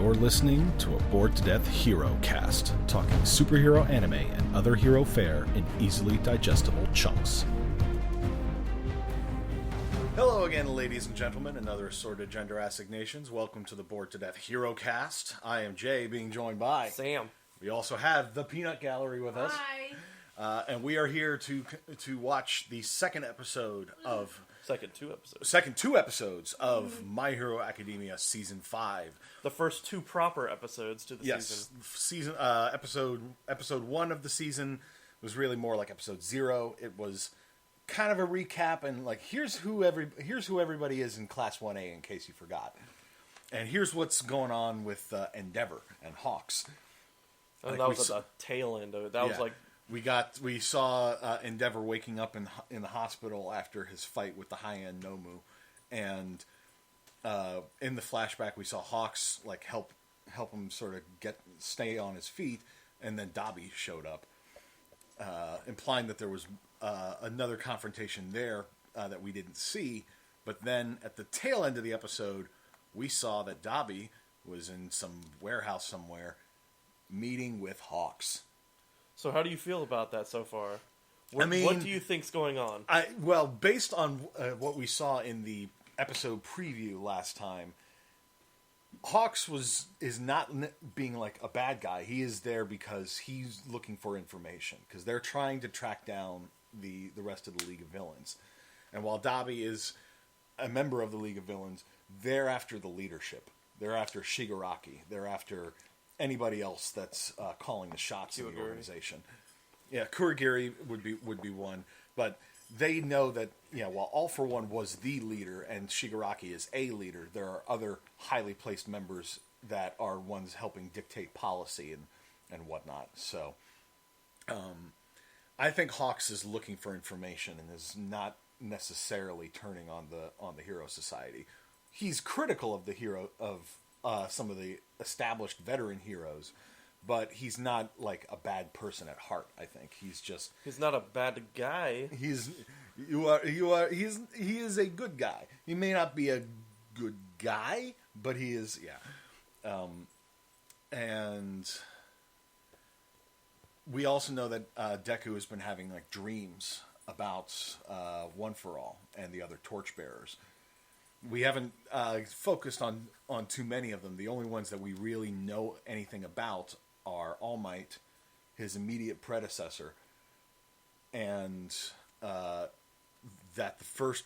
You're listening to a Bored to Death Herocast, talking superhero anime and other hero fare in easily digestible chunks. Hello again, ladies and gentlemen, and other assorted gender assignations. Welcome to the Bored to Death Herocast. I am Jay, being joined by Sam. We also have the Peanut Gallery with us. Hi. And we are here to watch the second two episodes of My Hero Academia Season 5. The first two proper episodes to the season. Episode 1 of the season was really more like episode 0. It was kind of a recap and like here's who everybody is in Class 1A in case you forgot. And here's what's going on with Endeavor and Hawks. And that was at the tail end of it. That was like we saw Endeavor waking up in the hospital after his fight with the high-end Nomu, and in the flashback we saw Hawks like help him sort of stay on his feet, and then Dabi showed up, implying that there was another confrontation there that we didn't see. But then at the tail end of the episode, we saw that Dabi was in some warehouse somewhere meeting with Hawks. So how do you feel about that so far? What do you think's going on? Based on what we saw in the episode preview last time, Hawks is not being like a bad guy. He is there because he's looking for information, because they're trying to track down the rest of the League of Villains. And while Dabi is a member of the League of Villains, they're after the leadership. They're after Shigaraki. They're after anybody else that's calling the shots in the organization. Yeah, Kurogiri would be one, but they know that while All For One was the leader and Shigaraki is a leader, there are other highly placed members that are ones helping dictate policy and whatnot. So, I think Hawks is looking for information and is not necessarily turning on the Hero Society. He's critical of the hero of some of the established veteran heroes, but he's not like a bad person at heart. I think he's not a bad guy. He is a good guy. He may not be a good guy, but he is, and we also know that Deku has been having like dreams about One For All and the other torchbearers. We haven't focused on too many of them. The only ones that we really know anything about are All Might, his immediate predecessor, and that the first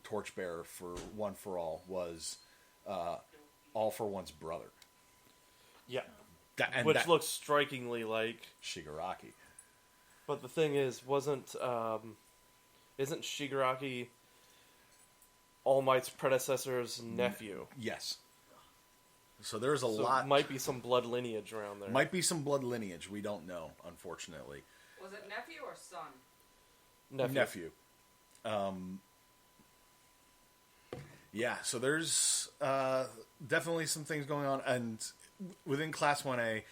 torchbearer for One For All was All For One's brother. Yeah, which looks strikingly like Shigaraki. But the thing is, isn't Shigaraki All Might's predecessor's nephew? Yes. So there's a lot. Might be some blood lineage around there. Might be some blood lineage. We don't know, unfortunately. Was it nephew or son? Nephew. Yeah, so there's definitely some things going on. And within Class 1A,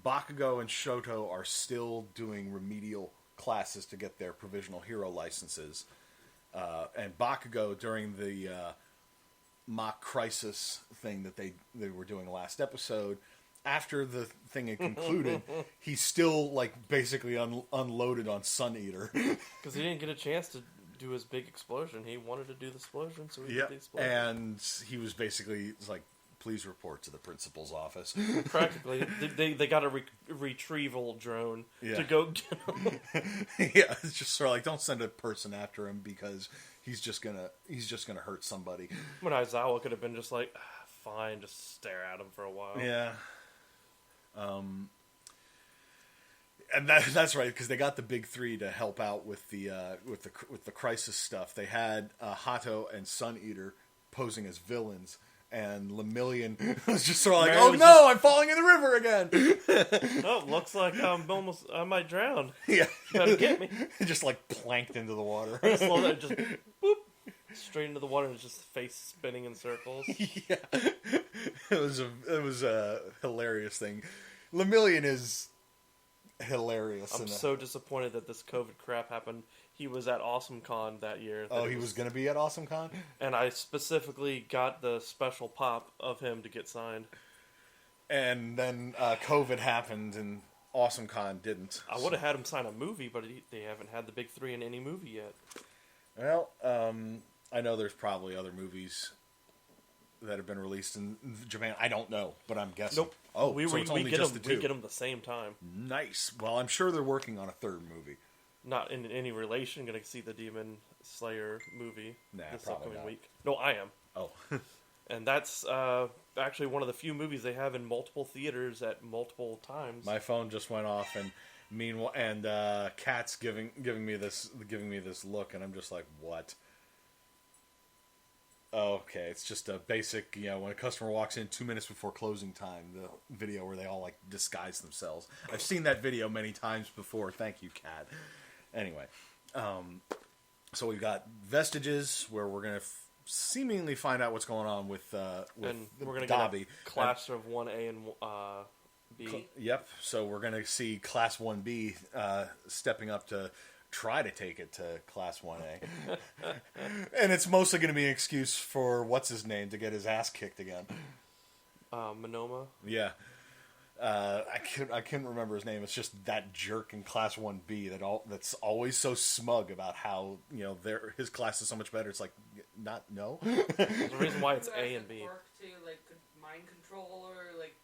Bakugo and Shoto are still doing remedial classes to get their provisional hero licenses. And Bakugo, during the mock crisis thing that they were doing last episode, after the thing had concluded, he still like basically unloaded on Sun Eater because he didn't get a chance to do his big explosion. He wanted to do the explosion, so he did the explosion. And he was basically like, "Please report to the principal's office." Practically, they got a retrieval drone to go get him. Yeah, it's just sort of like, don't send a person after him because he's just gonna hurt somebody. When Aizawa could have been just like, fine, just stare at him for a while. Yeah. And that's right, because they got the big three to help out with the crisis stuff. They had Hato and Sun Eater posing as villains. And Lemillion was just sort of like, "Oh no, I'm falling in the river again." Oh, looks like I might drown. Yeah, better get me. Just like planked into the water. Just boop, straight into the water, and just face spinning in circles. Yeah, it was a hilarious thing. Lemillion is hilarious. I'm so disappointed that this COVID crap happened. He was at AwesomeCon that year. Oh, he was going to be at AwesomeCon? And I specifically got the special pop of him to get signed. And then COVID happened, and AwesomeCon didn't. I would have had him sign a movie, but they haven't had the big three in any movie yet. Well, I know there's probably other movies that have been released in Japan. I don't know, but I'm guessing. Nope. Oh, we get them the same time. Nice. Well, I'm sure they're working on a third movie. Not in any relation. Going to see the Demon Slayer movie this probably upcoming not. week. No, I am. Oh. And that's actually one of the few movies they have in multiple theaters at multiple times. My phone just went off, and meanwhile, Kat's giving me this look, and I'm just like, what? Okay, it's just a basic, when a customer walks in 2 minutes before closing time, the video where they all like disguise themselves. I've seen that video many times before. Thank you, Kat. Anyway, so we've got Vestiges, where we're gonna seemingly find out what's going on with and we're gonna Dabi. get a class of 1A and B. Yep. So we're gonna see Class 1B stepping up to try to take it to Class 1A. And it's mostly going to be an excuse for what's-his-name to get his ass kicked again. Monoma? Yeah. I couldn't remember his name. It's just that jerk in Class 1B that's always so smug about how, his class is so much better. It's like, no. There's a reason why it's A and B. Work to, mind control or,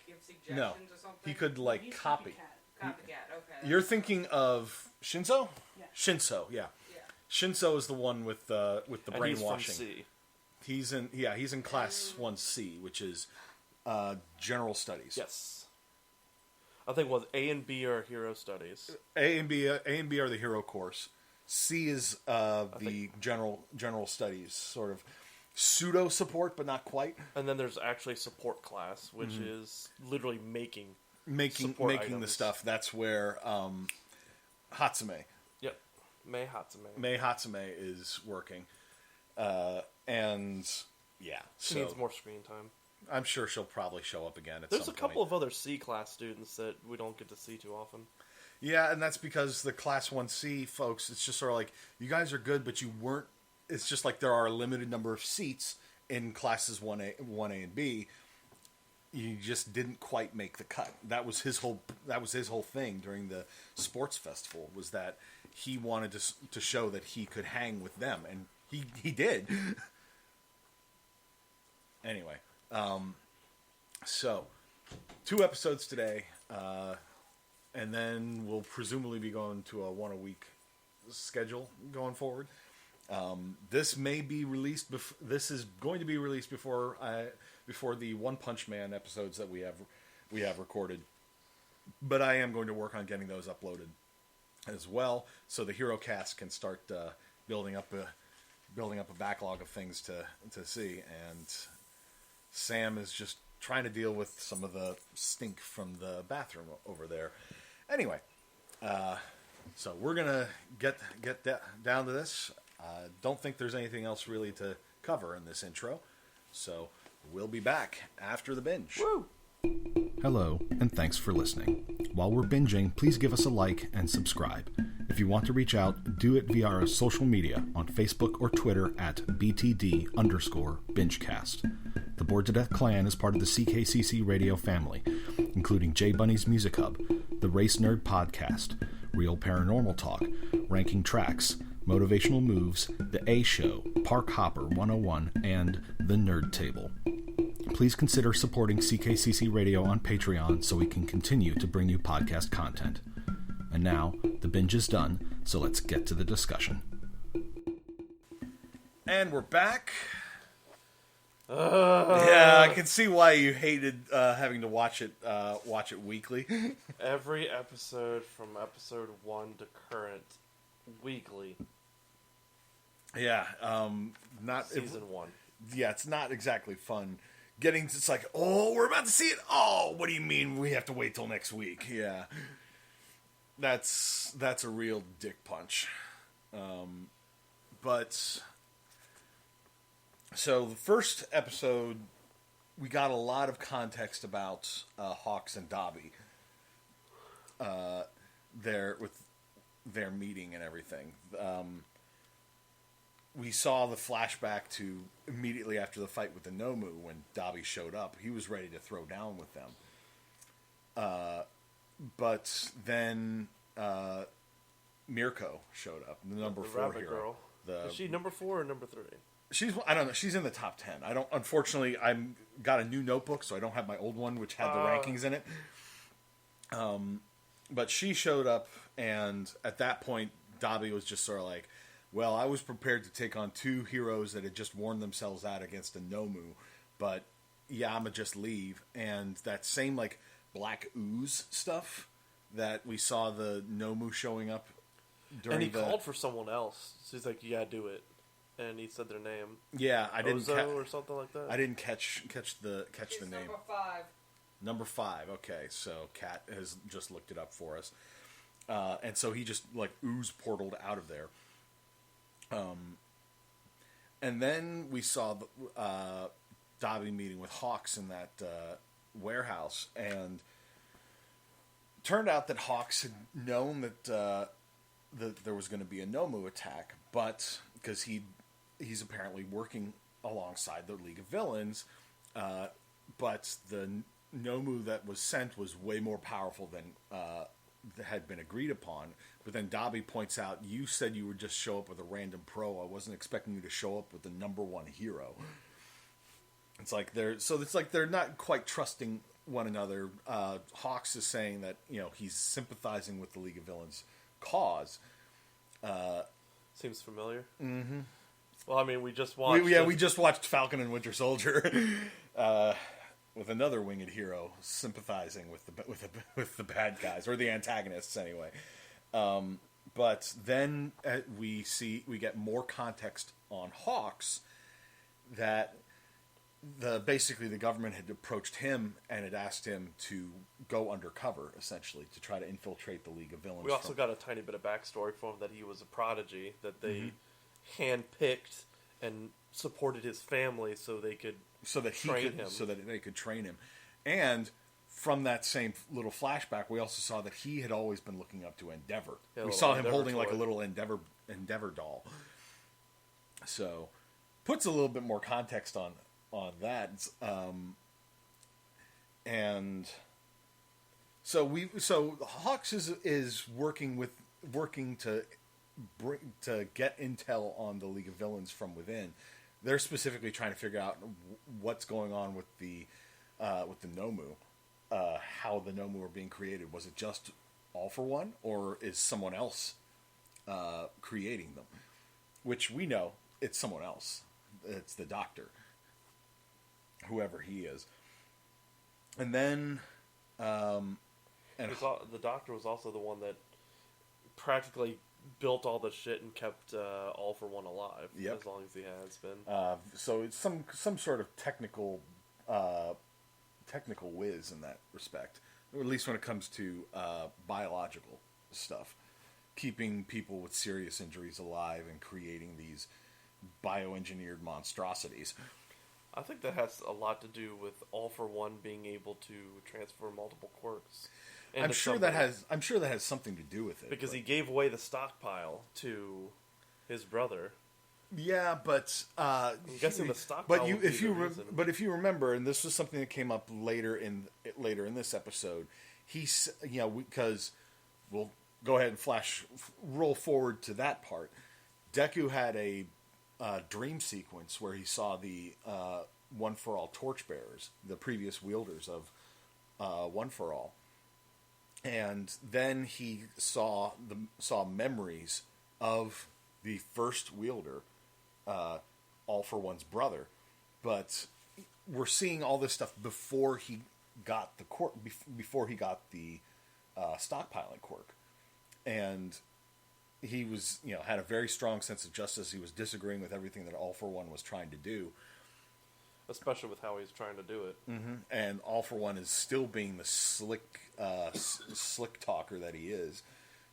give suggestions or something? He could, copy. Copycat, okay. You're thinking of Shinso? Yeah. Shinso, yeah. Shinso is the one with the brainwashing. He's from C. He's in Class 1C, which is General Studies. Yes. I think A and B are Hero Studies. A and B are the Hero course. C is the General Studies, sort of pseudo support, but not quite. And then there's actually support class, which is literally making the stuff. That's where Hatsume. Yep, Mei Hatsume is working, and she needs more screen time. I'm sure she'll probably show up again. There's a couple of other C class students that we don't get to see too often. Yeah, and that's because the Class 1C folks, it's just sort of like, you guys are good, but you weren't. It's just like there are a limited number of seats in Classes 1A and B. You just didn't quite make the cut. That was his whole thing during the sports festival, was that he wanted to show that he could hang with them, and he did. Anyway, so 2 episodes today, and then we'll presumably be going to a 1-a-week schedule going forward. This may be released. This is going to be released before the One Punch Man episodes that we have recorded. But I am going to work on getting those uploaded as well, so the Herocast can start building up a backlog of things to see. And Sam is just trying to deal with some of the stink from the bathroom over there. Anyway, so we're gonna get down to this. Don't think there's anything else really to cover in this intro, so we'll be back after the binge. Woo! Hello, and thanks for listening. While we're binging, please give us a like and subscribe. If you want to reach out, do it via our social media on Facebook or Twitter at BTD_Bingecast. The Bored to Death Clan is part of the CKCC Radio family, including J Bunny's Music Hub, the Race Nerd Podcast, Real Paranormal Talk, Ranking Tracks, Motivational Moves, The A Show, Park Hopper 101, and The Nerd Table. Please consider supporting CKCC Radio on Patreon so we can continue to bring you podcast content. And now, the binge is done, so let's get to the discussion. And we're back. Yeah, I can see why you hated having to watch it weekly. Every episode from episode 1 to current, weekly. Yeah, not season 1. Yeah, it's not exactly fun. It's like, oh, we're about to see it. Oh, what do you mean we have to wait till next week? Yeah, that's a real dick punch. But so the first episode, we got a lot of context about Hawks and Dabi. With their meeting and everything. We saw the flashback to immediately after the fight with the Nomu when Dabi showed up. He was ready to throw down with them. But then Mirko showed up, the number 4 hero. Girl. Is she number 4 or number 3? I don't know. She's in the top 10. I don't. Unfortunately, I'm got a new notebook, so I don't have my old one, which had the rankings in it. But she showed up, and at that point, Dabi was just sort of like, well, I was prepared to take on 2 heroes that had just worn themselves out against a Nomu, but yeah, I'ma just leave. And that same, like, black ooze stuff that we saw the Nomu showing up during and he called for someone else. So he's like, you gotta do it. And he said their name. Yeah, I didn't or something like that. I didn't catch the name. Number 5. Number 5. Okay, so Kat has just looked it up for us, and so he just like ooze portaled out of there. And then we saw Dabi meeting with Hawks in that warehouse, and turned out that Hawks had known that there was going to be a Nomu attack, but because he's apparently working alongside the League of Villains, but the Nomu that was sent was way more powerful than had been agreed upon. But then Dabi points out, you said you would just show up with a random pro. I wasn't expecting you to show up with the number 1 hero. It's like they're not quite trusting one another. Hawks is saying that he's sympathizing with the League of Villains cause. Seems familiar. Mm-hmm. Well, I mean, we just watched. We just watched Falcon and Winter Soldier. With another winged hero sympathizing with the bad guys, or the antagonists anyway. But then we get more context on Hawks that basically the government had approached him and had asked him to go undercover, essentially, to try to infiltrate the League of Villains. We also got a tiny bit of backstory for him, that he was a prodigy, that they handpicked and supported his family so they could train him. And from that same little flashback, we also saw that he had always been looking up to Endeavor. We saw him holding like a little Endeavor doll. So, puts a little bit more context on that. And so Hawks is working to get intel on the League of Villains from within. They're specifically trying to figure out what's going on with the Nomu, how the Nomu are being created. Was it just All for One, or is someone else creating them? Which we know it's someone else. It's the Doctor, whoever he is. And then, the Doctor was also the one that practically built all the shit and kept All for One alive. Yep. As long as he has been. So it's some sort of technical whiz in that respect, or at least when it comes to biological stuff, keeping people with serious injuries alive and creating these bioengineered monstrosities. I think that has a lot to do with All for One being able to transfer multiple quirks. I'm sure that has something to do with it, because he gave away the stockpile to his brother. Yeah, but I'm guessing the stockpile. But if you remember, and this was something that came up later in this episode, because we'll go ahead and roll forward to that part. Deku had a dream sequence where he saw the One for All torchbearers, the previous wielders of One for All. And then he saw memories of the first wielder, All for One's brother. But we're seeing all this stuff before he got the stockpiling quirk, and he was had a very strong sense of justice. He was disagreeing with everything that All for One was trying to do. Especially with how he's trying to do it. Mm-hmm. And All for One is still being the slick talker that he is,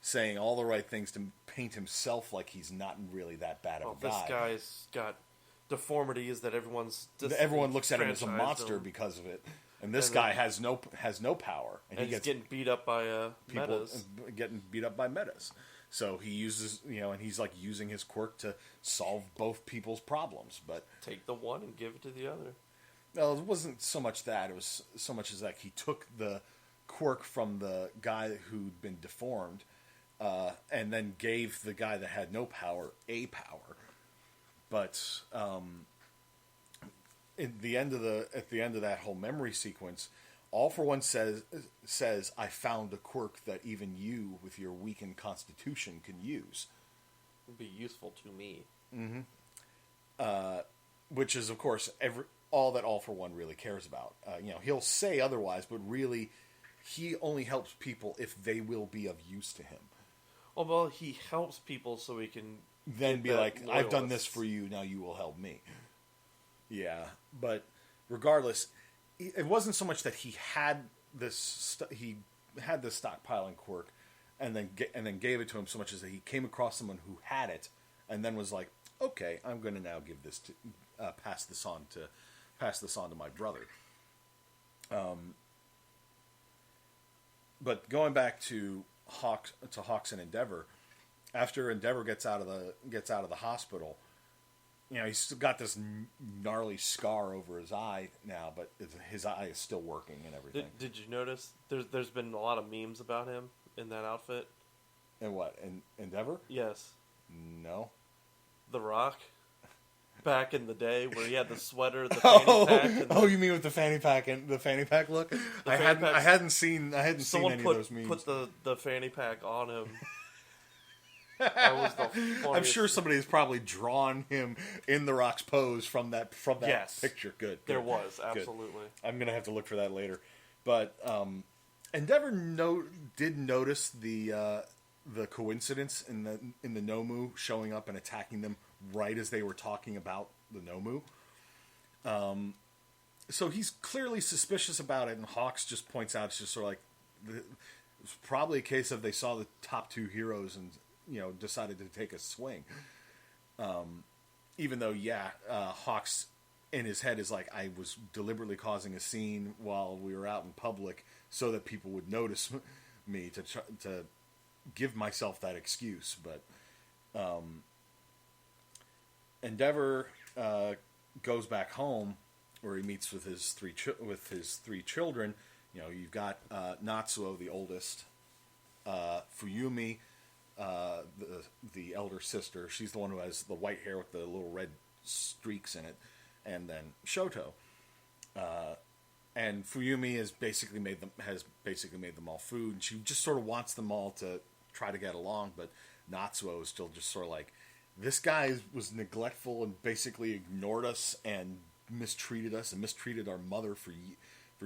saying all the right things to paint himself like he's not really that bad of a guy. This guy's got deformities that everyone looks at him as a monster because of it. And this guy has no power. And he's getting beat up by metas. Getting beat up by metas. So he uses, and he's like using his quirk to solve both people's problems. But take the one and give it to the other. Well, it wasn't so much that. It was so much as like he took the quirk from the guy who'd been deformed, and then gave the guy that had no power a power. But at the end of that whole memory sequence, All for One says, "I found a quirk that even you, with your weakened constitution, can use." Would be useful to me. Which is, of course, all that All for One really cares about. He'll say otherwise, but really, he only helps people if they will be of use to him. Oh, well, he helps people so he can then be like, "I've done this for you, now you will help me." Yeah, but regardless, it wasn't so much that he had this stockpiling quirk, and then gave it to him, so much as that he came across someone who had it, and then was like, "Okay, I'm going to now give this to pass this on to my brother." But going back to Hawks and Endeavor, after Endeavor gets out of the hospital, he's still got this gnarly scar over his eye now, but his eye is still working and everything. Did you notice there's been a lot of memes about him in that outfit? And what? Endeavor? Yes. No. The Rock? Back in the day, where he had the sweater, the fanny pack. You mean with the fanny pack and the fanny pack look? I hadn't seen any of those memes. Put the fanny pack on him. That was the funniest. I'm sure somebody's probably drawn him in the Rock's pose from that yes. picture. Good. There was, absolutely. Good. I'm gonna have to look for that later. But Endeavor did notice the coincidence in the Nomu showing up and attacking them right as they were talking about the Nomu. So he's clearly suspicious about it, and Hawks just points out it's just sort of like it's probably a case of they saw the top two heroes and decided to take a swing. Even though, Hawks in his head is like, I was deliberately causing a scene while we were out in public so that people would notice me to give myself that excuse. But Endeavor goes back home where he meets with his three children. You've got Natsuo, the oldest, Fuyumi, the elder sister. She's the one who has the white hair with the little red streaks in it, and then Shoto. And Fuyumi has basically made them all food, and she just sort of wants them all to try to get along. But Natsuo is still just sort of like, this guy was neglectful and basically ignored us and mistreated us and mistreated our mother for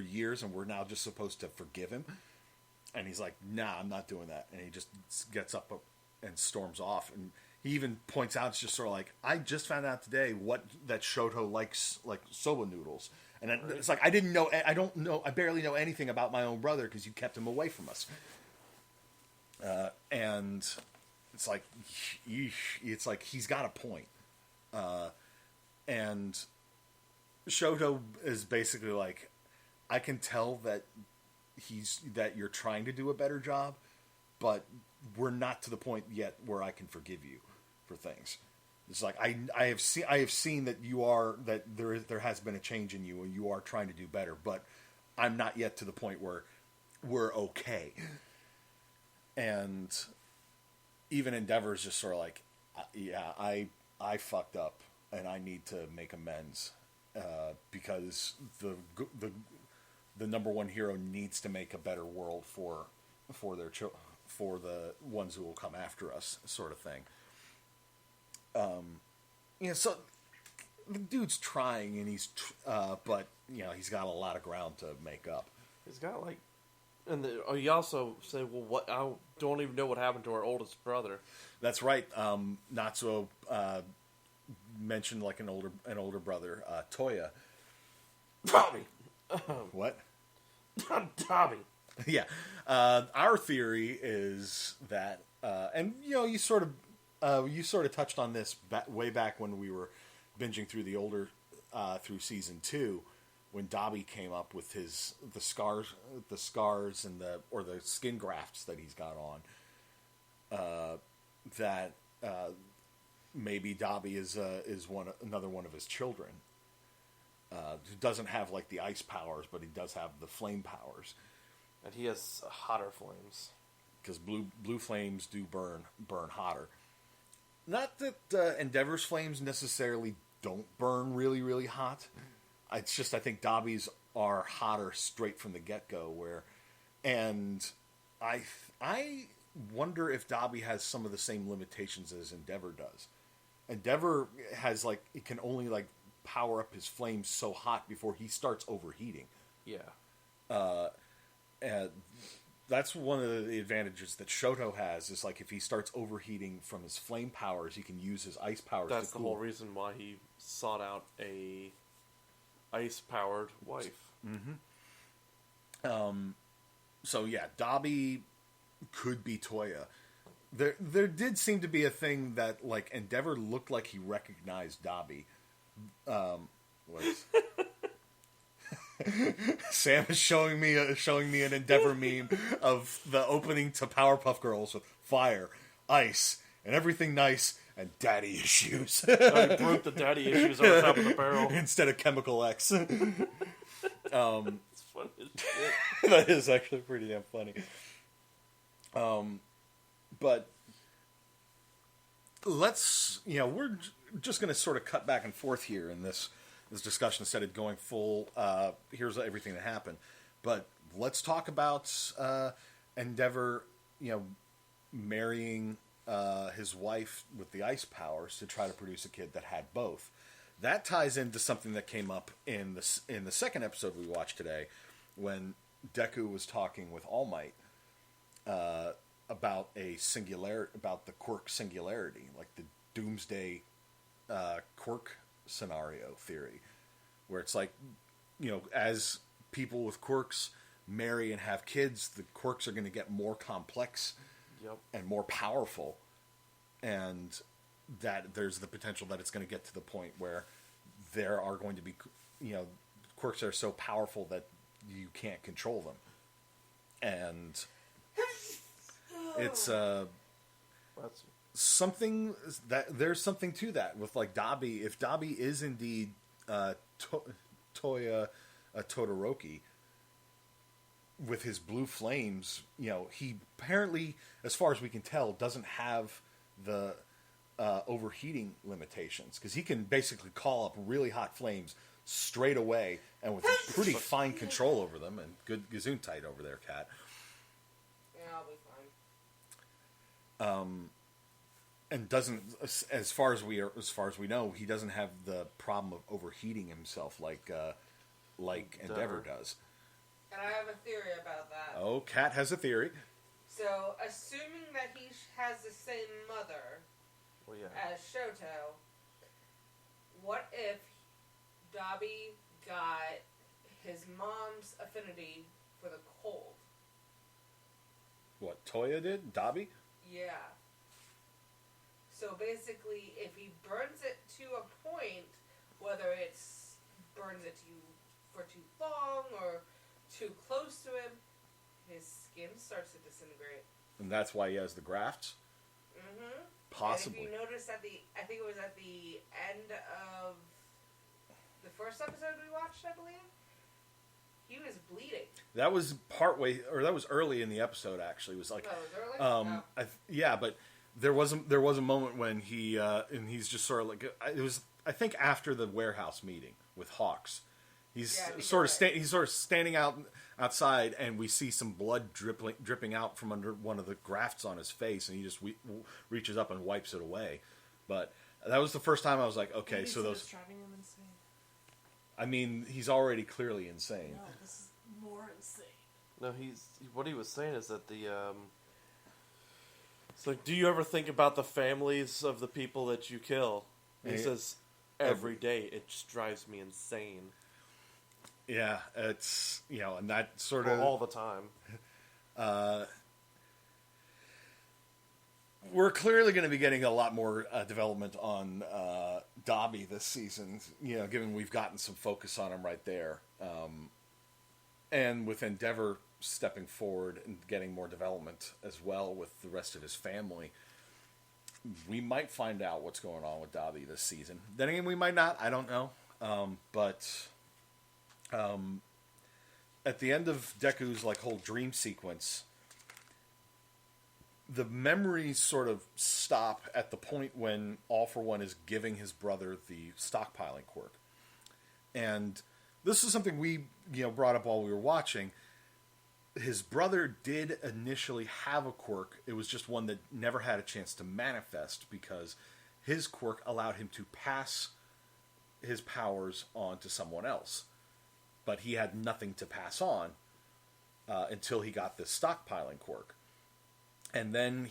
years, and we're now just supposed to forgive him. And he's like, "Nah, I'm not doing that." And he just gets up and storms off. And he even points out, it's just sort of like, I just found out today that Shoto likes, like, soba noodles. And it's like, I barely know anything about my own brother because you kept him away from us. And it's like, it's like he's got a point. And Shoto is basically like, I can tell that you're trying to do a better job, but we're not to the point yet where I can forgive you for things. It's like I have seen that there has been a change in you and you are trying to do better, but I'm not yet to the point where we're okay. And even Endeavor is just sort of like, I fucked up and I need to make amends because the number one hero needs to make a better world for the ones who will come after us, sort of thing. So the dude's trying, and but he's got a lot of ground to make up. He's got and you also say, well, what? I don't even know what happened to our oldest brother. That's right. Natsuo mentioned like an older brother, Toya. Dabi. What? Dabi. Yeah. Our theory is that, and you sort of touched on this way back when we were binging through through season 2, when Dabi came up with the scars and the skin grafts that he's got on. That maybe Dabi is another one of his children. Who doesn't have like the ice powers, but he does have the flame powers. And he has hotter flames. Because blue flames do burn hotter. Not that Endeavor's flames necessarily don't burn really, really hot. It's just I think Dabi's are hotter straight from the get-go. And I wonder if Dabi has some of the same limitations as Endeavor does. Endeavor has it can only power up his flames so hot before he starts overheating. Yeah. And that's one of the advantages that Shoto has is if he starts overheating from his flame powers, he can use his ice powers That's to the whole reason why he sought out a ice-powered wife. Mm-hmm. So yeah, Dabi could be Toya. There did seem to be a thing that Endeavor looked like he recognized Dabi. Sam is showing me an Endeavor meme of the opening to Powerpuff Girls with fire, ice, and everything nice, and daddy issues. I broke the daddy issues on the top of the barrel instead of Chemical X. It's funny as shit. That is actually pretty damn funny. But let's we're just going to sort of cut back and forth here in this discussion instead of going full, here's everything that happened. But let's talk about Endeavor, marrying his wife with the ice powers to try to produce a kid that had both. That ties into something that came up in the second episode we watched today, when Deku was talking with All Might about about the quirk singularity, the doomsday quirk scenario theory, where it's as people with quirks marry and have kids, the quirks are going to get more complex. Yep. And more powerful, and that there's the potential that it's going to get to the point where there are going to be quirks that are so powerful that you can't control them, and it's something that there's something to that with Dabi. If Dabi is indeed Toya Todoroki with his blue flames, he apparently, as far as we can tell, doesn't have the overheating limitations, because he can basically call up really hot flames straight away and with pretty fine control over them, and good gesundheit over there, Kat. Yeah, I'll be fine. And doesn't, as far as we know, he doesn't have the problem of overheating himself like Endeavor does. And I have a theory about that. Oh, Kat has a theory. So, assuming that he has the same mother as Shoto, what if Dabi got his mom's affinity for the cold? What, Toya did? Dabi? Yeah. So basically, if he burns it to a point, whether it's burns it for too long or too close to him, his skin starts to disintegrate. And that's why he has the grafts? Mm-hmm. Possibly. And if you notice I think it was at the end of the first episode we watched, I believe, he was bleeding. That was that was early in the episode, actually. It was like, oh, it was early? yeah, but there was a moment when he, and he's just sort of it was, I think, after the warehouse meeting with Hawks. He's sort of standing outside, and we see some blood dripping out from under one of the grafts on his face, and he just reaches up and wipes it away. But that was the first time I was like, okay, so those. Driving him insane. I mean, he's already clearly insane. No, this is more insane. No, what he was saying is that it's like, do you ever think about the families of the people that you kill? And he says, every day. It just drives me insane. Yeah, it's, and that sort of... all the time. We're clearly going to be getting a lot more development on Dabi this season, given we've gotten some focus on him right there. And with Endeavor stepping forward and getting more development as well with the rest of his family, we might find out what's going on with Dabi this season. Then again, we might not. I don't know. But at the end of Deku's like whole dream sequence, the memories sort of stop at the point when All for One is giving his brother the stockpiling quirk. And this is something we brought up while we were watching. His brother did initially have a quirk. It was just one that never had a chance to manifest because his quirk allowed him to pass his powers on to someone else. But he had nothing to pass on until he got this stockpiling quirk. And then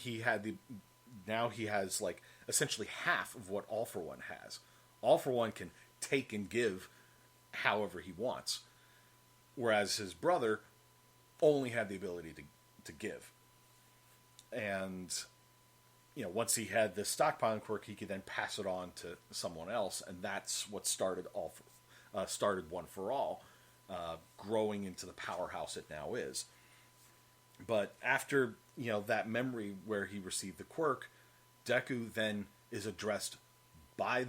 now he has like essentially half of what All for One has. All for One can take and give however he wants. Whereas his brother only had the ability to give. And, once he had this stockpiling quirk, he could then pass it on to someone else. And that's what started One for All, growing into the powerhouse it now is. But after, that memory where he received the quirk, Deku then is addressed by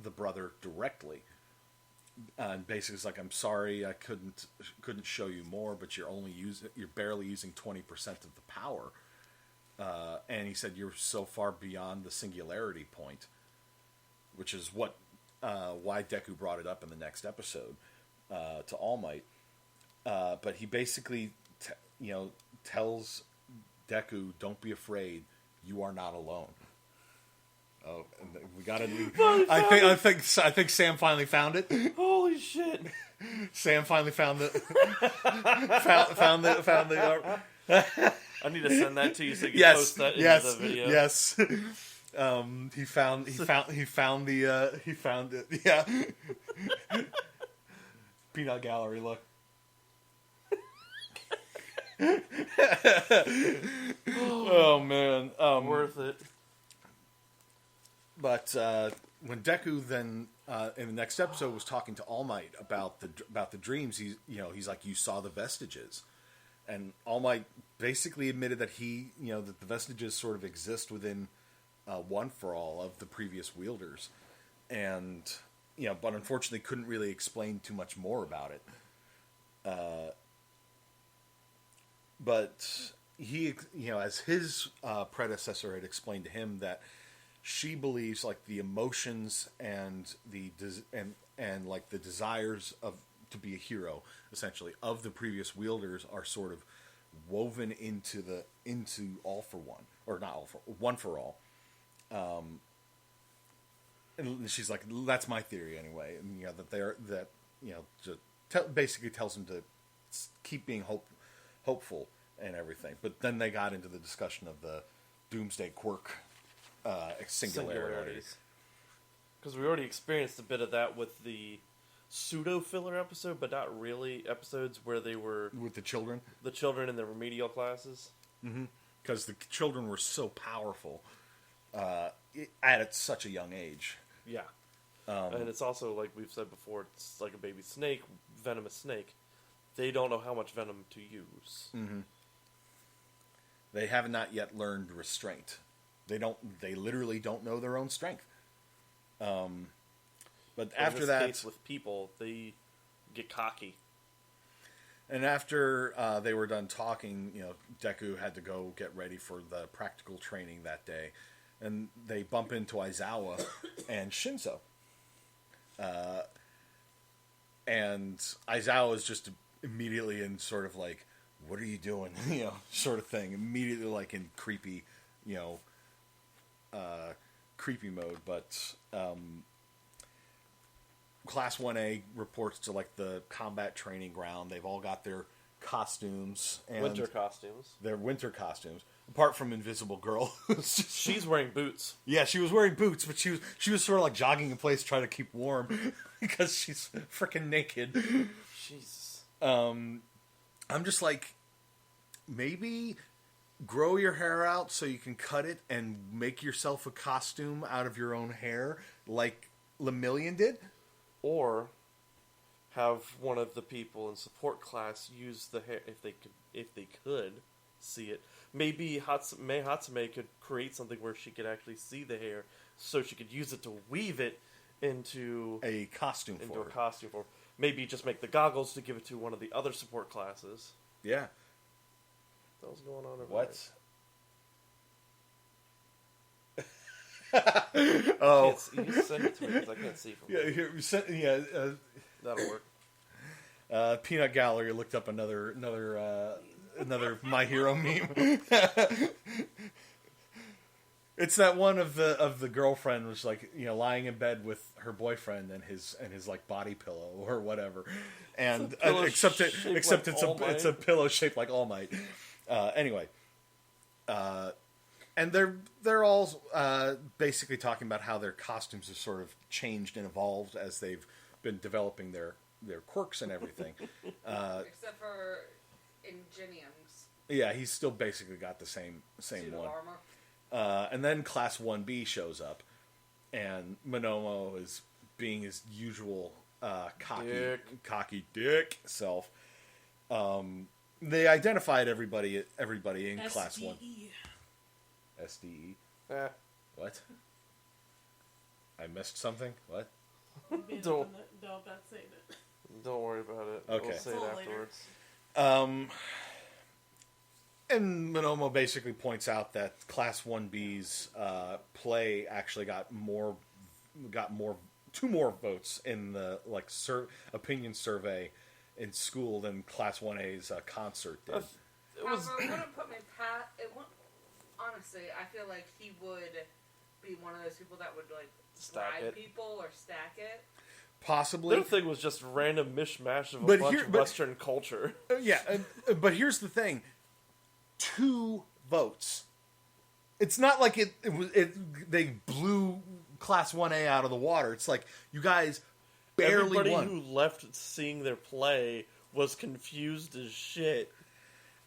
the brother directly. And basically it's like, I'm sorry I couldn't show you more, but you're barely using 20% of the power. And he said, you're so far beyond the singularity point, which is why Deku brought it up in the next episode, to All Might. But he basically, tells Deku, don't be afraid, you are not alone. Oh, and we got to do. I think Sam finally found it. Holy shit! Sam finally found the found the. I need to send that to you so you can post that into the video. Yes. He found it. Yeah. Peanut gallery. Look. Oh man, worth it. But when Deku then in the next episode was talking to All Might about the dreams, he's like, you saw the vestiges, and All Might basically admitted that that the vestiges sort of exist within One for All of the previous wielders, and but unfortunately couldn't really explain too much more about it. But he, as his predecessor had explained to him, that she believes like the emotions and the like the desires to be a hero, essentially, of the previous wielders are sort of woven into All for One, or not All for One for All. And she's like, that's my theory anyway, and basically tells him to keep being hopeful and everything. But then they got into the discussion of the Doomsday Quirk singularity. Because we already experienced a bit of that with the pseudo-filler episode, but not really episodes where they were... With the children? The children in the remedial classes. Mm-hmm. Because the children were so powerful at such a young age. Yeah. And it's also, like we've said before, it's like a baby snake, venomous snake. They don't know how much venom to use. Mm-hmm. They have not yet learned restraint. They literally don't know their own strength. But after that, case with people, they get cocky. And after they were done talking, Deku had to go get ready for the practical training that day, and they bump into Aizawa and Shinso. And Aizawa is just immediately in sort of like, what are you doing? Sort of thing. Immediately like in creepy, creepy mode. But Class 1A reports to like the combat training ground. They've all got their costumes. And winter costumes. Their winter costumes. Apart from Invisible Girl. She's wearing boots. Yeah, she was wearing boots, but she was sort of like jogging in place trying to keep warm because she's freaking naked. Jesus. I'm just like, maybe grow your hair out so you can cut it and make yourself a costume out of your own hair like Lemillion did? Or have one of the people in support class use the hair if they could see it. Maybe Hatsume could create something where she could actually see the hair, so she could use it to weave it into a costume form. maybe just make the goggles to give it to one of the other support classes. Yeah. What was going on over What? Oh. You can send it to me because I can't see from Yeah, here. here, That'll work. Peanut Gallery looked up another My Hero meme. It's that one of the girlfriend was like, lying in bed with her boyfriend and his like body pillow or whatever, and except it's a pillow shaped like All Might. Anyway, and they're all basically talking about how their costumes have sort of changed and evolved as they've been developing their quirks and everything. Except for Ingenium's. Yeah, he's still basically got the same Suit of one. armor. And then Class 1B shows up, and Monomo is being his usual cocky dick self. They identified everybody in Class 1. SDE. What? I missed something? What? Don't that's saying it. don't worry about it. Okay. We'll say it It's all afterwards. And Monomo basically points out that Class 1B's play actually got two more votes in the opinion survey in school than Class 1A's concert did. It was However, it wouldn't put me past. Honestly, I feel like he would be one of those people that would Stack bribe it. people or stack it. Possibly. their thing was just random mishmash of a But bunch here- of but- Western culture. Yeah, but here's the thing: 2 votes. It's not like they blew Class 1A out of the water. It's like you guys barely Everybody won. who left seeing their play was confused as shit.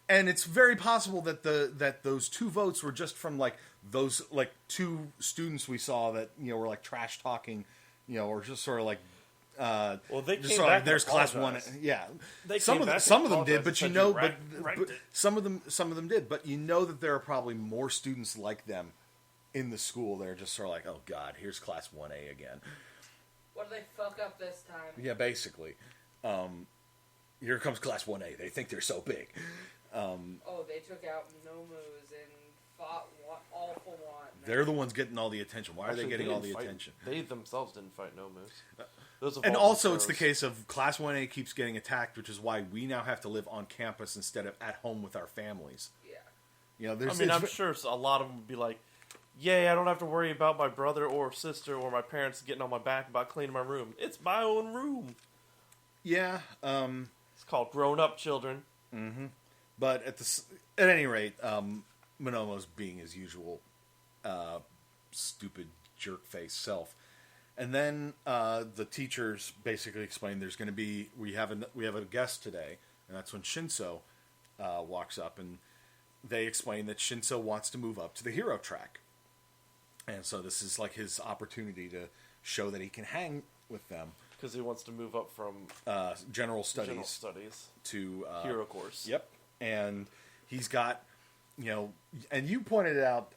And it's very possible that that those 2 votes were just from those 2 students we saw that were trash talking, or just sort of Well, they just came sort of back. there's and Class 1. apologized. Yeah, They some came of them, back some and of them did, apologized but and said, but ranked it. some of them did, but that there are probably more students like them in the school that are just sort of like, oh god, here's Class 1A again. What did they fuck up this time? Yeah, basically. Here comes Class 1A. They think they're so big. Oh, they took out Nomus and fought all for one. They're the ones getting all the attention. Why are Actually, they getting all the didn't fight- attention? They themselves didn't fight no moves. And also, it's the case of Class 1A keeps getting attacked, which is why we now have to live on campus instead of at home with our families. Yeah. There's. I'm sure a lot of them would be like, "Yay! I don't have to worry about my brother or sister or my parents getting on my back about cleaning my room. It's my own room." Yeah. It's called grown-up children. Mm-hmm. But at any rate, Monomo's being his usual stupid jerk-face self. And then the teachers basically explain there's going to be we have a guest today, and that's when Shinso walks up, and they explain that Shinso wants to move up to the hero track, and so this is his opportunity to show that he can hang with them Because he wants to move up from general studies general studies to hero course. Yep, and he's got and you pointed it out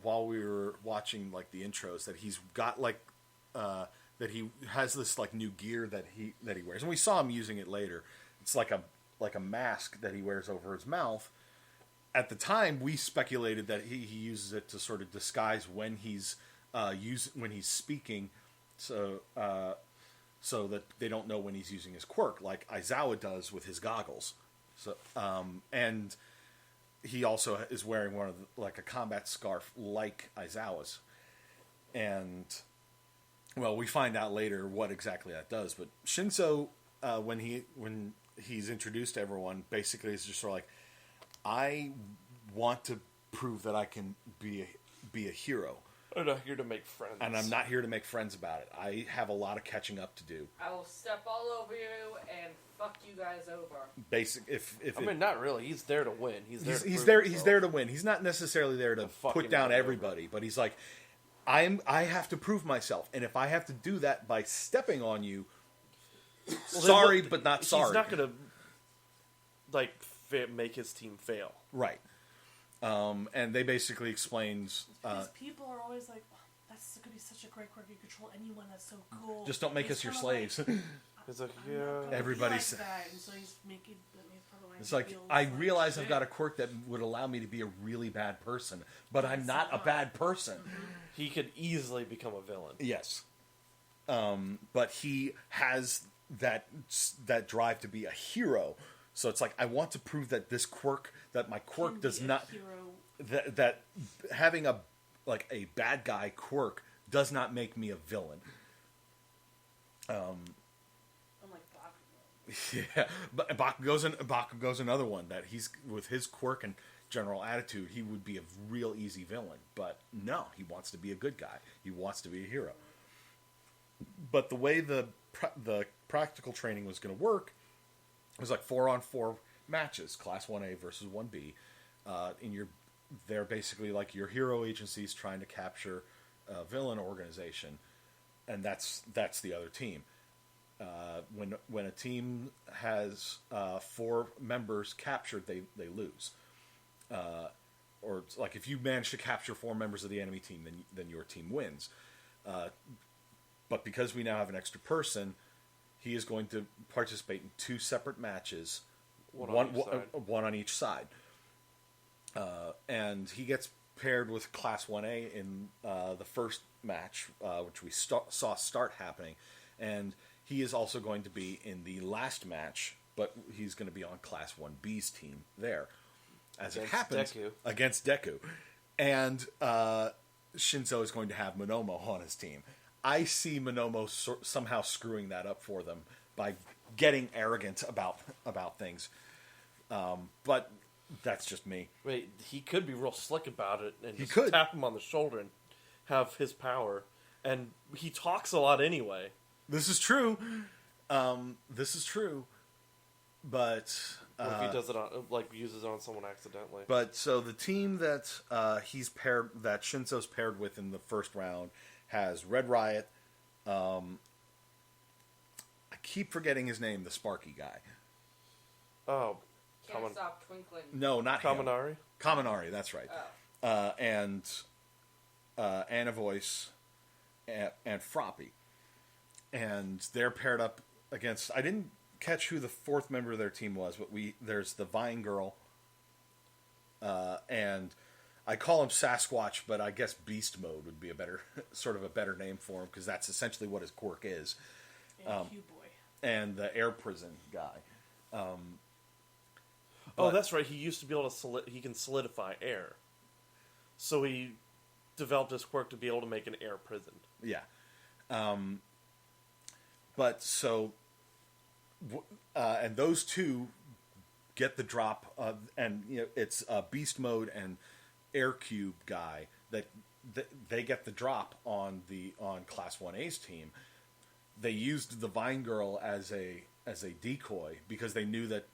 while we were watching the intros that he's got that he has this new gear that he wears, and we saw him using it later. It's like a mask that he wears over his mouth. At the time, we speculated that he uses it to sort of disguise when he's when he's speaking, so that they don't know when he's using his quirk, like Aizawa does with his goggles. So and he also is wearing one of a combat scarf like Aizawa's, and well, we find out later what exactly that does. But Shinso, when he's introduced to everyone, basically is just sort of I want to prove that I can be a hero. I'm not here to make friends. And I'm not here to make friends about it. I have a lot of catching up to do. I will step all over you and fuck you guys over. Not really. He's there to win. He's there to win. He's not necessarily there to put down everybody, but he's I have to prove myself, and if I have to do that by stepping on you, sorry, but not sorry. He's not going to make his team fail. Right. And they basically explains Because people are always like, oh, that's going to be such a great quirk. You control anyone. That's so cool. just don't make us It's your kinda slaves. He's like, I'm yeah. not gonna be Everybody's- like that, and so he's making probably It's like, I realize I've got a quirk that would allow me to be a really bad person, but I'm not a bad person. He could easily become a villain. Yes. But he has that drive to be a hero. So it's like, I want to prove that this quirk, that my quirk does not... That having a bad guy quirk does not make me a villain. I'm like Bakugo. Yeah, but Bakugo's another one that he's, with his quirk and general attitude, he would be a real easy villain. But no, he wants to be a good guy. He wants to be a hero. But the way the practical training was going to work was like 4-on-4 matches, Class 1A versus 1B. They're basically like your hero agencies trying to capture a villain organization, and that's the other team. When a team has 4 members captured, they lose. Or like if you manage to capture 4 members of the enemy team, then your team wins. But because we now have an extra person, he is going to participate in 2 separate matches, one on each side. And he gets paired with Class 1A in the first match, which we saw start happening. And he is also going to be in the last match, but he's going to be on Class 1B's team there. As it happens, Deku. Against Deku. And Shinso is going to have Monomo on his team. I see Monomo somehow screwing that up for them by getting arrogant about things. But that's just me. Wait, he could be real slick about it and He just could. tap him on the shoulder and have his power. And he talks a lot anyway. This is true. But What if he does it on, uses it on someone accidentally? But so the team that that Shinso's paired with in the first round has Red Riot. I keep forgetting his name, the Sparky guy. Oh, Can't stop twinkling. No, not him. Kaminari? Kaminari, that's right. Oh. And Anna Voice and Froppy. And they're paired up against... I didn't catch who the 4th member of their team was, but there's the Vine Girl. And I call him Sasquatch, but I guess Beast Mode would be a better name for him, because that's essentially what his quirk is. And Q-Boy. And the Air Prison guy. That's right. He used to be able to he can solidify air. So he developed his quirk to be able to make an air prison. Yeah. But so... and those two get the drop, and it's Beast Mode and Air Cube guy that they get the drop on Class 1A's team. They used the Vine Girl as a decoy because they knew that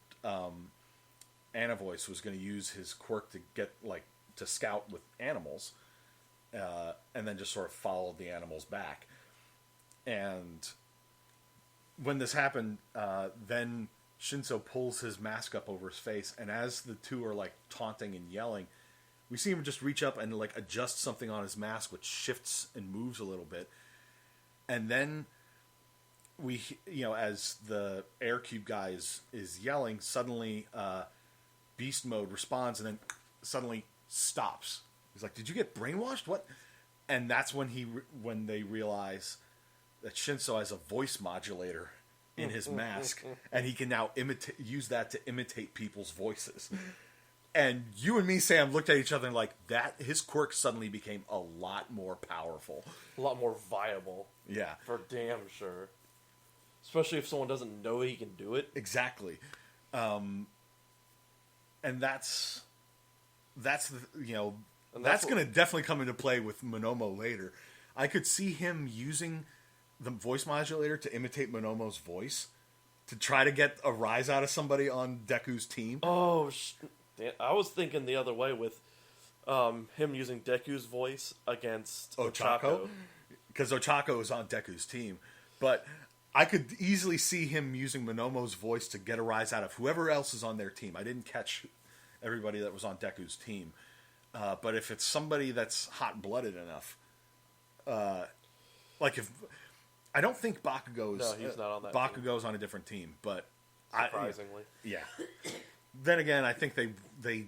Anna Voice was going to use his quirk to get to scout with animals, and then just sort of followed the animals back. And when this happened, then Shinso pulls his mask up over his face, and as the two are taunting and yelling, we see him just reach up and adjust something on his mask, which shifts and moves a little bit. And then we, as the Air Cube guy is yelling, suddenly Beast Mode responds and then suddenly stops. He's like, "Did you get brainwashed? What?" And that's when when they realize that Shinso has a voice modulator in his mask, and he can now use that to imitate people's voices. And you and me, Sam, looked at each other and that his quirk suddenly became a lot more powerful. A lot more viable. Yeah. For damn sure. Especially if someone doesn't know he can do it. Exactly. And that's going to definitely come into play with Monomo later. I could see him using the voice modulator to imitate Monomo's voice to try to get a rise out of somebody on Deku's team. Oh, I was thinking the other way with him using Deku's voice against Ochako. Because Ochako is on Deku's team. But I could easily see him using Monomo's voice to get a rise out of whoever else is on their team. I didn't catch everybody that was on Deku's team. But if it's somebody that's hot-blooded enough, I don't think Bakugo's... No, he's not on that Bakugo's on a different team, but... Surprisingly. Yeah. Then again, I think they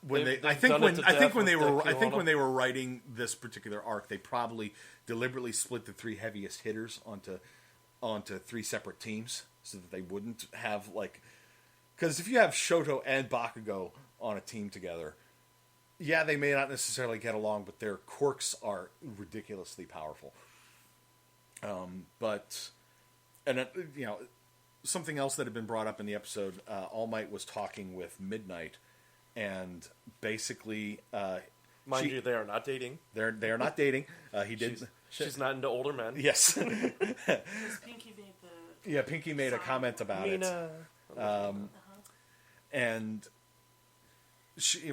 when They've I think done when it to I think death when they with were Deku I think on when they were writing this particular arc, they probably deliberately split the 3 heaviest hitters onto 3 separate teams so that they wouldn't have like, because if you have Shoto and Bakugo on a team together, yeah, they may not necessarily get along, but their quirks are ridiculously powerful. But you know, something else that had been brought up in the episode, All Might was talking with Midnight, and basically, Mind you, they are not dating. they are not dating. He did. She's not into older men. Yes. Because Pinky made the. Yeah, Pinky made a comment about Mina. it, and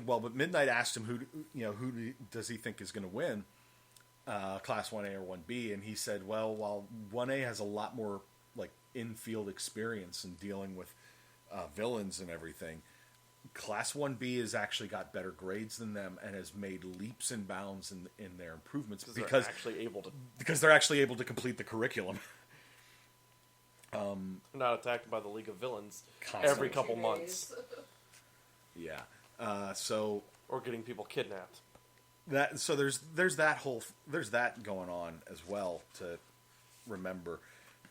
but Midnight asked him who does he think is going to win, Class 1A or 1B, and he said, well, while 1A has a lot more like in-field experience in dealing with villains and everything, Class 1B has actually got better grades than them and has made leaps and bounds in their improvements because they're actually able to complete the curriculum. Not attacked by the League of Villains Constantly. every couple months. Yeah. Or getting people kidnapped. There's that going on as well to remember,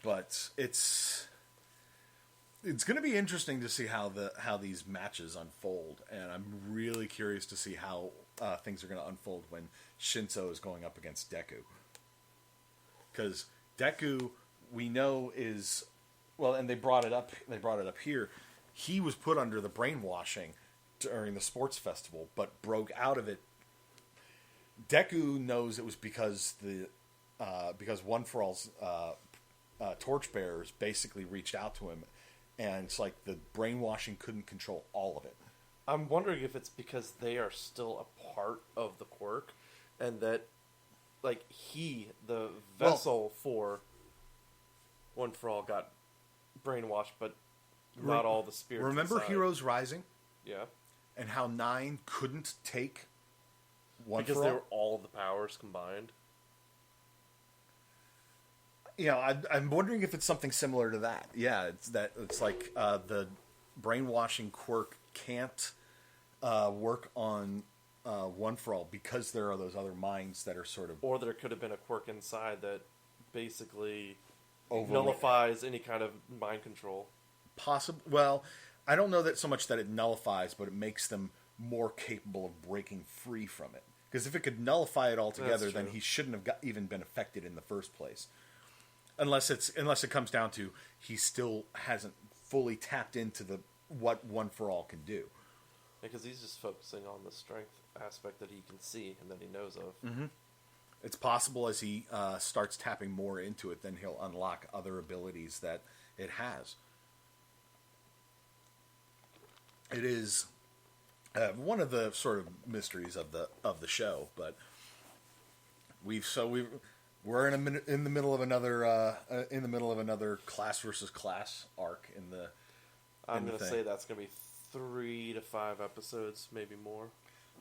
but it's going to be interesting to see how these matches unfold, and I'm really curious to see how things are going to unfold when Shinso is going up against Deku, because Deku we know is and they brought it up here. He was put under the brainwashing during the sports festival, but broke out of it. Deku knows it was because One For All's torchbearers basically reached out to him, and it's like the brainwashing couldn't control all of it. I'm wondering if it's because they are still a part of the quirk, and that, like, the vessel for One For All got brainwashed, but not all the spirits. Remember inside. Heroes Rising? Yeah. And how 9 couldn't take One Because For they All? were all the powers combined. Yeah, I'm wondering if it's something similar to that. Yeah, it's like the brainwashing quirk can't work on One For All because there are those other minds that are sort of... Or there could have been a quirk inside that basically Overwhelm- nullifies any kind of mind control. Possible. Well, I don't know that so much that it nullifies, but it makes them more capable of breaking free from it. Because if it could nullify it altogether, then he shouldn't have even been affected in the first place. Unless it comes down to he still hasn't fully tapped into what One For All can do. Because he's just focusing on the strength aspect that he can see and that he knows of. Mm-hmm. It's possible as he starts tapping more into it, then he'll unlock other abilities that it has. It is one of the sort of mysteries of the show, but we're in the middle of another class versus class arc in the. I'm going to say that's going to be 3 to 5 episodes, maybe more.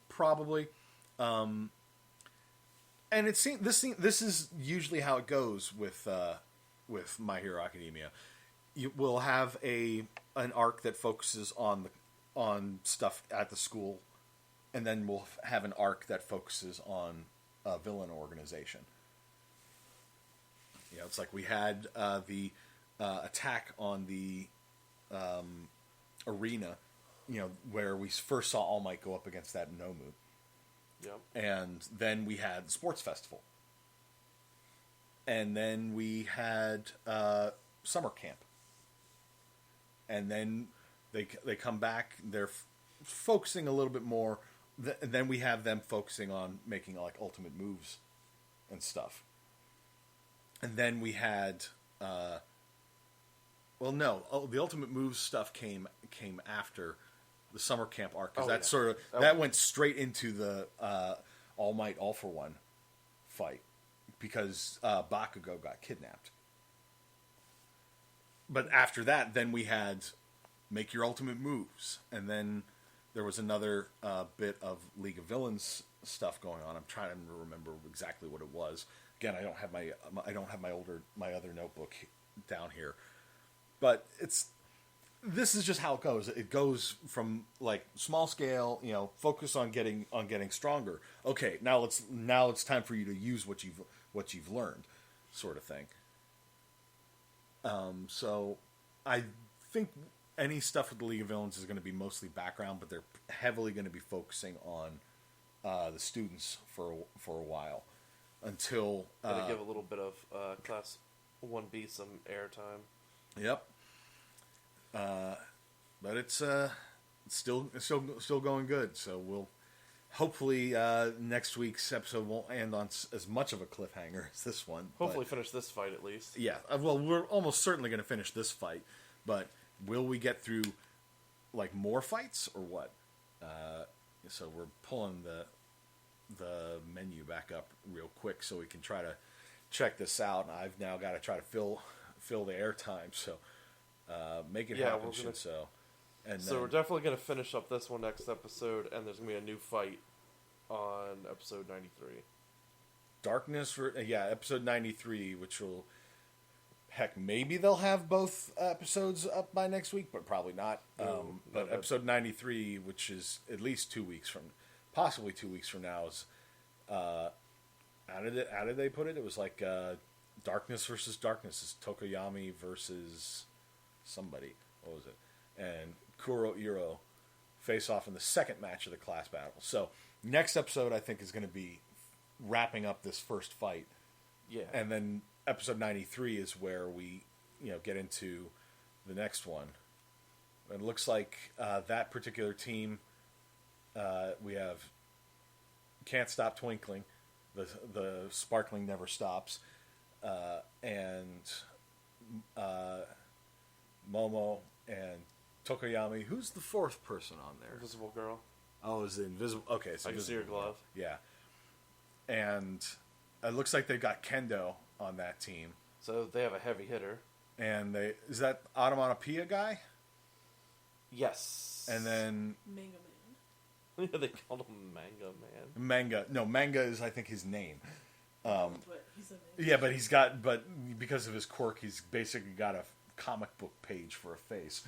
Probably, and it seems this is usually how it goes with My Hero Academia. You will have an arc that focuses on stuff at the school, and then we'll have an arc that focuses on a villain organization. You know, it's like we had the attack on the arena, you know, where we first saw All Might go up against that Nomu. Yep. And then we had the sports festival. And then we had summer camp. And then they come back, they're focusing a little bit more. Then we have them focusing on making like ultimate moves and stuff. And then we had, the ultimate moves stuff came after the summer camp arc, because that went straight into the All Might All For One fight because Bakugo got kidnapped. But after that, then we had make your ultimate moves, and then there was another bit of League of Villains stuff going on. I'm trying to remember exactly what it was. Again, I don't have my other notebook down here, but this is just how it goes. It goes from like small scale, focus on getting stronger. Okay, now it's time for you to use what you've learned, sort of thing. So I think any stuff with the League of Villains is going to be mostly background, but they're heavily going to be focusing on the students for a while until gonna give a little bit of Class 1B some airtime. Yep. But it's still going good. So we'll hopefully next week's episode won't end on as much of a cliffhanger as this one. Hopefully finish this fight at least. Yeah. Well, we're almost certainly going to finish this fight, but will we get through like more fights or what? So we're pulling the menu back up real quick so we can try to check this out. And I've now got to try to fill the airtime. So make it happen, Shinso. And so we're definitely going to finish up this one next episode, and there's going to be a new fight on episode 93. Darkness, episode 93, which will... Heck, maybe they'll have both episodes up by next week, but probably not. But episode 93, which is at least 2 weeks from... Possibly 2 weeks from now, is... how did they put it? It was like Darkness versus Darkness. It's Tokoyami versus somebody. What was it? And Kuro Iro face off in the second match of the class battle. So next episode, I think, is going to be wrapping up this first fight. Yeah. And then episode 93 is where we, get into the next one. It looks like that particular team, we have Can't Stop Twinkling, the Sparkling Never Stops, and Momo and Tokoyami. Who's the fourth person on there? Invisible Girl. Oh, is it Invisible? Okay, so I can see her glove. Yeah. And it looks like they've got Kendo on that team. So they have a heavy hitter. And is that Onomatopoeia guy? Yes. And then... Manga Man. Yeah, they called him Manga Man. Manga. No, Manga is, I think, his name. But he's a man. Yeah, but because of his quirk, he's basically got a comic book page for a face.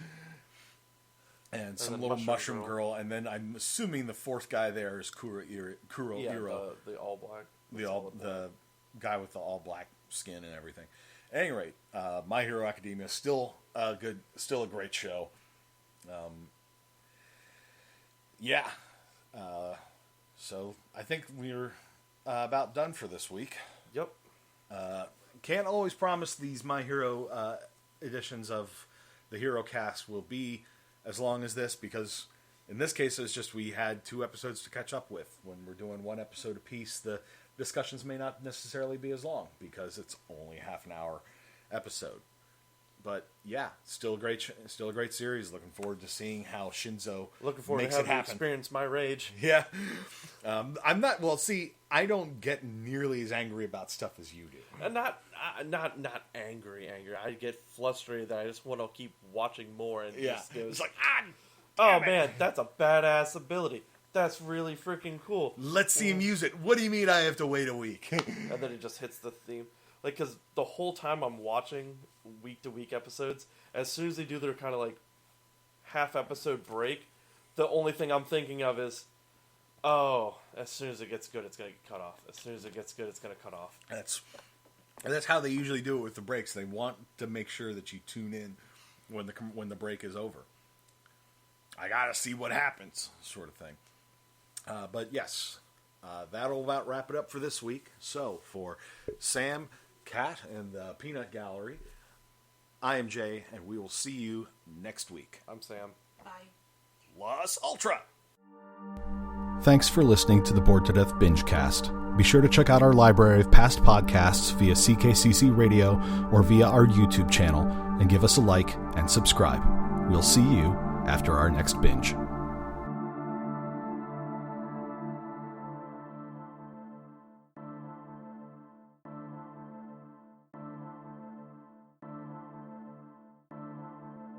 And some little mushroom girl. And then I'm assuming the fourth guy there is Kuro Iro. The all black. The guy with the all black skin and everything. At any rate, My Hero Academia still a great show. So I think we're about done for this week. Yep. Can't always promise these My Hero editions of the Herocast will be as long as this, because in this case it's just we had 2 episodes to catch up with. When we're doing 1 episode apiece, the discussions may not necessarily be as long because it's only half an hour episode. But yeah, still a great series. Looking forward to seeing how Shinso makes it happen. Experience my rage. Yeah, I'm not. Well, see, I don't get nearly as angry about stuff as you do. Not angry. I get frustrated that I just want to keep watching more. And just goes, it's like man, that's a badass ability. That's really freaking cool. Let's see him use it. What do you mean I have to wait a week? And then it just hits the theme. Like, because the whole time I'm watching week-to-week episodes, as soon as they do their kind of, like, half-episode break, the only thing I'm thinking of is, as soon as it gets good, it's going to get cut off. As soon as it gets good, it's going to cut off. That's how they usually do it with the breaks. They want to make sure that you tune in when the break is over. I got to see what happens, sort of thing. But, yes, that'll about wrap it up for this week. So, for Sam, Kat, and the Peanut Gallery, I am Jay, and we will see you next week. I'm Sam. Bye. Plus Ultra! Thanks for listening to the Bored to Death Bingecast. Be sure to check out our library of past podcasts via CKCC Radio or via our YouTube channel, and give us a like and subscribe. We'll see you after our next binge.